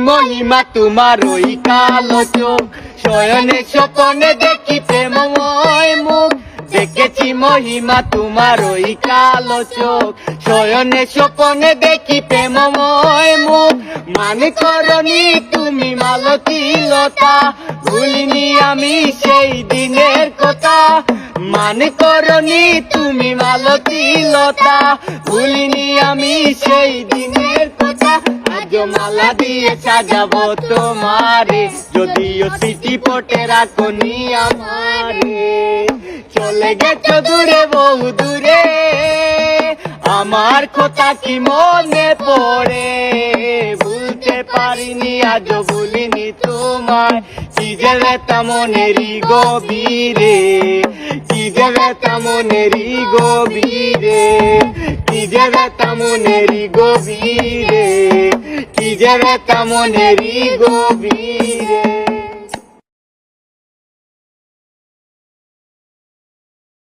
মহিমা তোমার ওই কালো চোখ, শয়নে স্বপনে দেখি প্রেমময় মুখ। দেখেছি মহিমা তোমার ওই কালো চোখ, শয়নে স্বপনে দেখি প্রেমময় মুখ। মানে করনি তুমি মালতীলতা, ভুলিনি আমি সেই দিনের কথা। মানে করনি তুমি মালতীলতা, ভুলিনি আমি সেই দিনের কথা। আজ মালা দিয়ে সাজাবো তোমারে, যদিও স্মৃতি পটে রাখনি আমারে। চলে গেছো দূরে বহু দূরে, আমার কথা কি মনে পড়ে? ভুলতে পারিনি আজও ভুলিনি তোমায়, কি যে ব্যথা মনেরই গভীরে, কি যে ব্যথা মনেরই গভীরে, কি যে ব্যথা মনেরই গভীরে, কি যে ব্যথা মনেরই গভীরে।